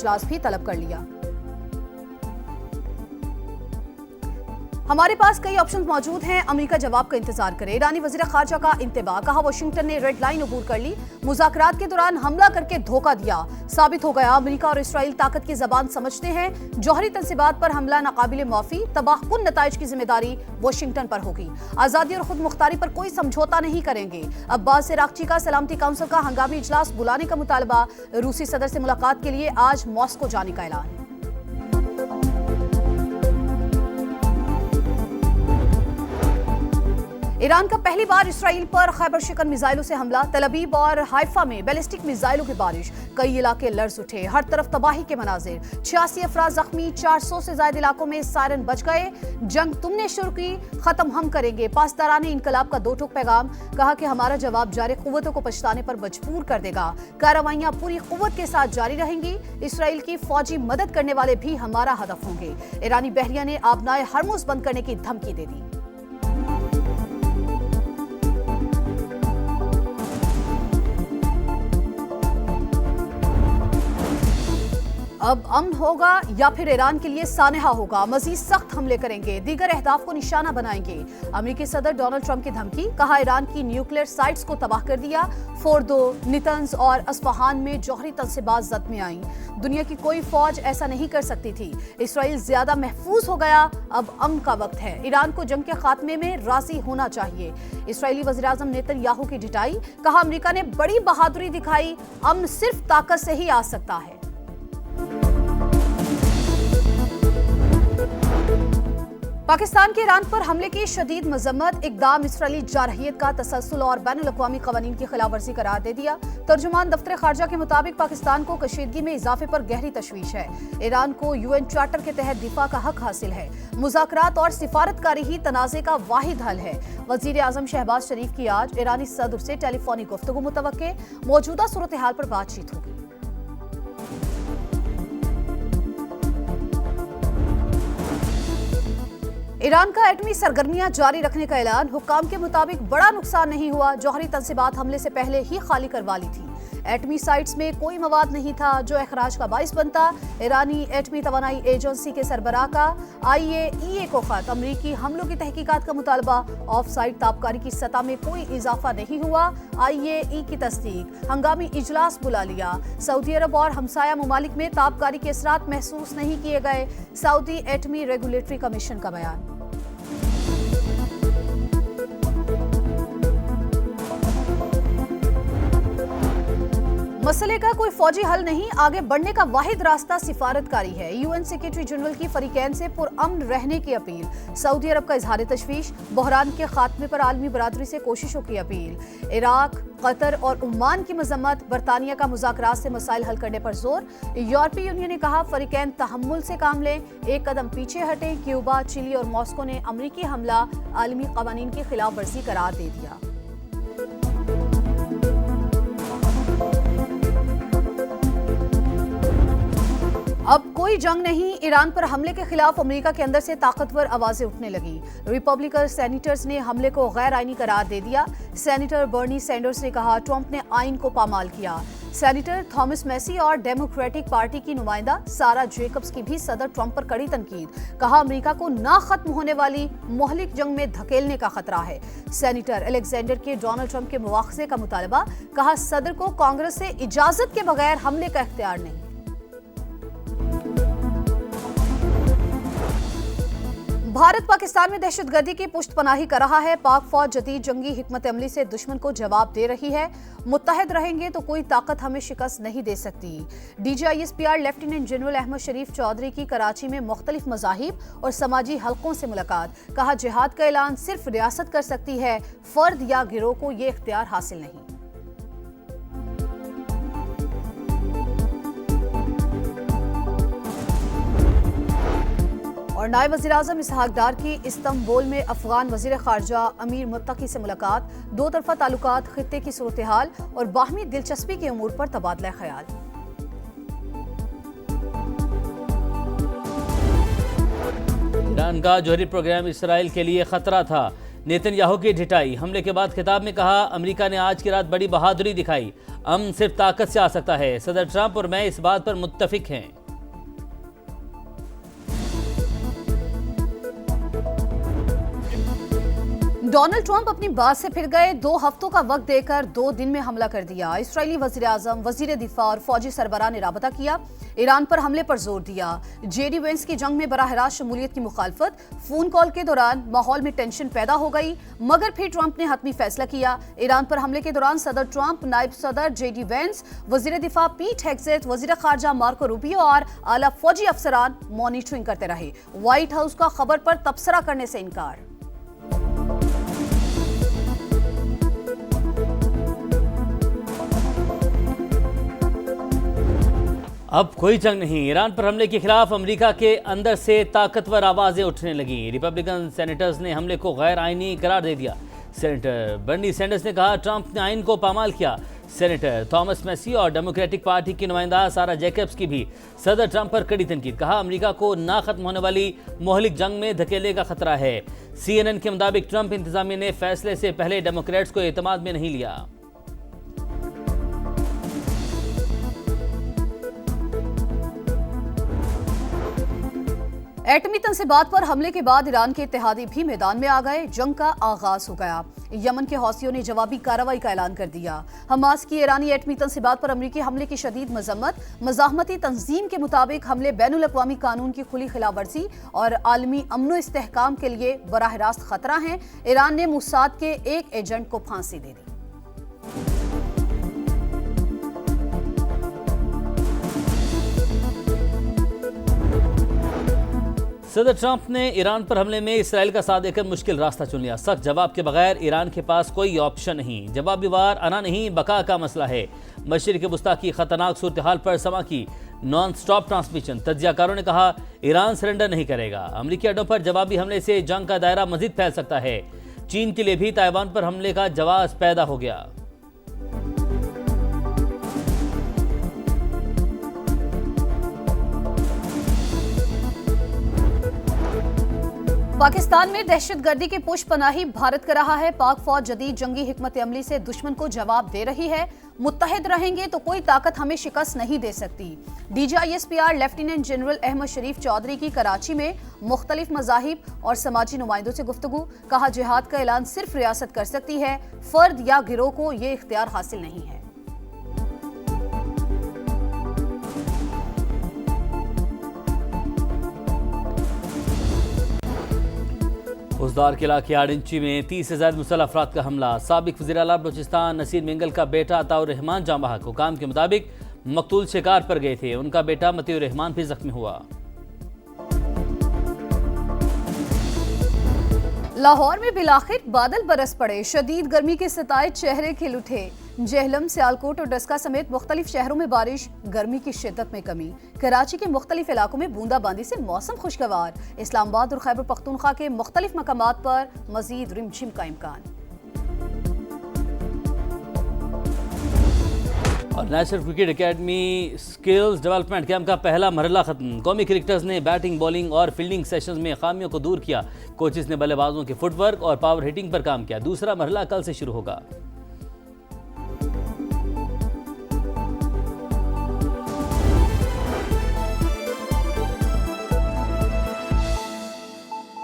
इजलास भी तलब कर लिया। हमारे पास कई ऑप्शन मौजूद हैं, अमेरिका जवाब का इंतजार करे। ईरानी वजीर खारजा का इंतबा, कहा वाशिंगटन ने रेड लाइन अबूर कर ली, मुज़ाकरात के दौरान हमला करके धोखा दिया। साबित हो गया अमेरिका और इसराइल ताकत की जबान समझते हैं। जौहरी तंसीबात पर हमला नाकाबिले माफी, तबाहकुन नताइज की जिम्मेदारी वाशिंगटन पर होगी। आजादी और खुद मुख्तारी पर कोई समझौता नहीं करेंगे। अब्बास इराक्ची का सलामती काउंसिल का हंगामी इजलास बुलाने का मुतालबा। रूसी सदर से मुलाकात के लिए आज मॉस्को जाने का ऐलान। ईरान का पहली बार इसराइल पर खैबर शिकन मिसाइलों से हमला। तल अबीब और हाइफा में बैलिस्टिक मिसाइलों की बारिश, कई इलाके लर्ज उठे, हर तरफ तबाही के मनाजिर। 86 अफराद जख्मी, 400 से ज्यादा इलाकों में सायरन बच गए। जंग तुमने शुरू की, खत्म हम करेंगे। पासदाराने इनकलाब का दो टूक पैगाम, कहा कि हमारा जवाब जारी कुव्वतों को पछताने पर मजबूर कर देगा। कार्रवाइयां पूरी कुव्वत के साथ जारी रहेंगी। इसराइल की फौजी मदद करने वाले भी हमारा हदफ होंगे। ईरानी बहरिया ने आबनाए हरमुज बंद करने की धमकी दे दी। अब अमन होगा या फिर ईरान के लिए सानहा होगा। मजीद सख्त हमले करेंगे, दीगर अहदाफ को निशाना बनाएंगे। अमेरिकी सदर डोनाल्ड ट्रंप की धमकी, कहा ईरान की न्यूक्लियर साइट्स को तबाह कर दिया। फोर्दो, नितंज और अस्फहान में जौहरी तंसीबात जद में आई। दुनिया की कोई फौज ऐसा नहीं कर सकती थी। इसराइल ज्यादा महफूज हो गया, अब अमन का वक्त है। ईरान को जंग के खात्मे में राजी होना चाहिए। इसराइली वज़ीर-ए-आज़म नेतन्याहू की ढिठाई, कहा अमेरिका ने बड़ी बहादुरी दिखाई, अमन सिर्फ ताकत से ही आ सकता है। पाकिस्तान के ईरान पर हमले की शदीद मजम्मत, इकदाम इसराइली जारहियत का तसलसल और बैनुल-अक़वामी क़वानीन की खिलाफवर्जी करार दे दिया। तर्जुमान दफ्तर खारजा के मुताबिक पाकिस्तान को कशीदगी में इजाफे पर गहरी तशवीश है। ईरान को UN चार्टर के तहत दिफा का हक हासिल है। मुज़ाकरात और सिफारतकारी ही तनाज़े का वाहिद हल है। वज़ीर-ए-आज़म शहबाज शरीफ की आज ईरानी सदर से टेलीफोनिक गुफ्तगू मुतवक्के, मौजूदा सूरत हाल पर बातचीत होगी। ईरान का एटमी सरगर्मियां जारी रखने का ऐलान, हुक्काम के मुताबिक बड़ा नुकसान नहीं हुआ। जौहरी तंसीबात हमले से पहले ही खाली करवा ली थी। एटमी साइट्स में कोई मवाद नहीं था जो अखराज का बाइस बनता। ईरानी एटमी तवानाई एजेंसी के सरबराह का IAEA को खत, अमरीकी हमलों की तहकीकात का मुतालबा। ऑफ साइट ताबकारी की सतह में कोई इजाफा नहीं हुआ। IAEA की तस्दीक, हंगामी इजलास बुला लिया। सऊदी अरब और हमसाया ममालिक में ताबकारी के असरात महसूस नहीं किए गए। सऊदी एटमी रेगुलेटरी कमीशन का बयान। मसले का कोई फौजी हल नहीं, आगे बढ़ने का वाहिद रास्ता सिफारतकारी है। UN सेक्रेटरी जनरल की फरीकैन से पुरअमन रहने की अपील। सऊदी अरब का इजहार तशवीश, बहरान के खात्मे पर आलमी बरादरी से कोशिशों की अपील। इराक, कतर और ओमान की मजम्मत, बरतानिया का मुज़ाकरात से मसाइल हल करने पर जोर। यूरोपीय यूनियन ने कहा फरीकैन तहम्मुल से काम लें, एक कदम पीछे हटें। क्यूबा, चिली और मॉस्को ने अमरीकी हमला आलमी क़वानीन की खिलाफ वर्जी करार दे दिया। अब कोई जंग नहीं, ईरान पर हमले के खिलाफ अमेरिका के अंदर से ताकतवर आवाजें उठने लगी। रिपब्लिकन सेनेटर्स ने हमले को गैर आईनी करार दे दिया। सेनेटर बर्नी सैंडर्स ने कहा ट्रंप ने आइन को पामाल किया। सेनेटर थॉमस मैसी और डेमोक्रेटिक पार्टी की नुमाइंदा सारा जेकब्स की भी सदर ट्रंप पर कड़ी तनकीद, कहा अमेरिका को ना खत्म होने वाली मोहलिक जंग में धकेलने का खतरा है। सेनेटर अलेक्जेंडर के डोनाल्ड ट्रंप के मुआवजे का मुतालबा, कहा सदर को कांग्रेस से इजाजत के बगैर हमले का इख्तियार नहीं। भारत पाकिस्तान में दहशतगर्दी की पुष्टपनाही कर रहा है। पाक फौज जदीद जंगी हिकमत अमली से दुश्मन को जवाब दे रही है। मुत्तहिद रहेंगे तो कोई ताकत हमें शिकस्त नहीं दे सकती। DGISPR लेफ्टिनेंट जनरल अहमद शरीफ चौधरी की कराची में मुख्तलिफ मज़ाहिब और समाजी हलकों से मुलाकात, कहा जिहाद का ऐलान सिर्फ रियासत कर सकती है, फर्द या गिरोह को ये इख्तियार हासिल नहीं। और नायब वज़ीर-ए-आज़म इसहाक डार की इस्तांबुल में अफगान वज़ीर ख़ारजा अमीर मुत्तकी से मुलाकात, दो तरफ़ा ताल्लुकात, खित्ते की सूरत हाल और बाहमी दिलचस्पी के उमूर पर तबादला ख्याल। ईरान का जौहरी प्रोग्राम इसराइल के लिए खतरा था। नेतन्याहू की ढिठाई। हमले के बाद खिताब में कहा, अमेरिका ने आज की रात बड़ी बहादुरी दिखाई। अमन सिर्फ ताकत से आ सकता है। सदर ट्रंप और मैं इस बात पर मुत्तफिक हैं। डोनाल्ड ट्रंप अपनी बात से फिर गए। 2 हफ्तों का वक्त देकर 2 दिन में हमला कर दिया। इस्राएली वजीर आजम, वजीर दिफा और फौजी सरबराह ने राबता किया। ईरान पर हमले पर जोर दिया। जेडी वेंस की जंग में बराह रास्त शमूलियत की मुखालफत। फोन कॉल के दौरान माहौल में टेंशन पैदा हो गई, मगर फिर ट्रंप ने हतमी फैसला किया। ईरान पर हमले के दौरान सदर ट्रंप, नायब सदर जेडी वेंस, वजीर दिफा पीट हेग्सेथ, वजीर खारजा मार्को रूबियो और आला फौजी अफसरान मॉनिटरिंग करते रहे। व्हाइट हाउस का खबर पर तबसरा करने से इनकार। अब कोई जंग नहीं। ईरान पर हमले के खिलाफ अमेरिका के अंदर से ताकतवर आवाजें उठने लगी। रिपब्लिकन सेनेटर्स ने हमले को गैर आईनी करार दे दिया। सेनेटर बर्नी सैंडर्स ने कहा, ट्रंप ने आइन को पामाल किया। सेनेटर थॉमस मैसी और डेमोक्रेटिक पार्टी की नुमाइंदा सारा जैकब्स की भी सदर ट्रंप पर कड़ी तनकीद। कहा, अमेरिका को ना खत्म होने वाली मोहलिक जंग में धकेलने का खतरा है। CNN के मुताबिक ट्रंप इंतजामिया ने फैसले से पहले डेमोक्रेट्स को एतमाद में नहीं लिया। एटमी तंसीबात पर हमले के बाद ईरान के इत्तेहादी भी मैदान में आ गए। जंग का आगाज हो गया। यमन के हौसियों ने जवाबी कार्रवाई का ऐलान कर दिया। हमास की ईरानी एटमी तंसीबात पर अमेरिकी हमले की शदीद मजम्मत। मज़ाहमती तंजीम के मुताबिक हमले बैनुल-अक़वामी कानून की खुली खिलाफवर्जी और आलमी अमन इस्तेहकाम के लिए बराह रास्त खतरा हैं। ईरान ने मुसाद के एक एजेंट को फांसी दे दी। सदर ट्रंप ने ईरान पर हमले में इसराइल का साथ देकर मुश्किल रास्ता चुन लिया। सख्त जवाब के बगैर ईरान के पास कोई ऑप्शन नहीं। जवाबी वार आना नहीं, बका का मसला है। मशरिक़ वस्ता की खतरनाक सूरत हाल पर समा की नॉन स्टॉप ट्रांसमिशन। तज्जियाकारों ने कहा, ईरान सरेंडर नहीं करेगा। अमरीकी अड्डों पर जवाबी हमले से जंग का दायरा मजीद फैल सकता है। चीन के लिए भी ताइवान पर हमले का जवाब पैदा हो गया। पाकिस्तान में दहशतगर्दी की पुष्पनाही भारत कर रहा है। पाक फौज जदीद जंगी हिकमत अमली से दुश्मन को जवाब दे रही है। मुत्तहिद रहेंगे तो कोई ताकत हमें शिकस्त नहीं दे सकती। DGISPR लेफ्टिनेंट जनरल अहमद शरीफ चौधरी की कराची में मुख्तलिफ मज़ाहिब और समाजी नुमाइंदों से गुफ्तगू। कहा, जिहाद का ऐलान सिर्फ रियासत कर सकती है, फर्द या गिरोह को ये इख्तियार हासिल नहीं है। उजदार के इलाके 8 इंची में 30 से ज्यादा मुसल्लह अफराद का हमला। साबिक वज़ीर आला बलूचिस्तान नसीर मिंगल का बेटा अताउर रहमान जाँ बहक। हुकाम के मुताबिक मकतूल शिकार पर गए थे। उनका बेटा मतीउर रहमान भी जख्मी हुआ। लाहौर में बिलाखिर बादल बरस पड़े। शदीद गर्मी के सताए चेहरे खिल उठे। जेहलम, सियालकोट और डस्का समेत मुख्तलिफ शहरों में बारिश, गर्मी की शिद्दत में कमी। कराची के मुख्तलिफ इलाकों में बूंदाबांदी से मौसम खुशगवार। इस्लामाबाद और खैबर पख्तूनख्वा के मुख्तलिफ मकामात पर मजीद रिमझिम का इम्कान। और national cricket academy skills development camp का पहला मरहला खत्म। कौमी क्रिकेटर्स ने बैटिंग, बॉलिंग और फील्डिंग सेशंस में खामियों को दूर किया। कोचेस ने बल्लेबाजों के फुटवर्क और पावर हिटिंग पर काम किया। दूसरा मरहला कल से शुरू होगा।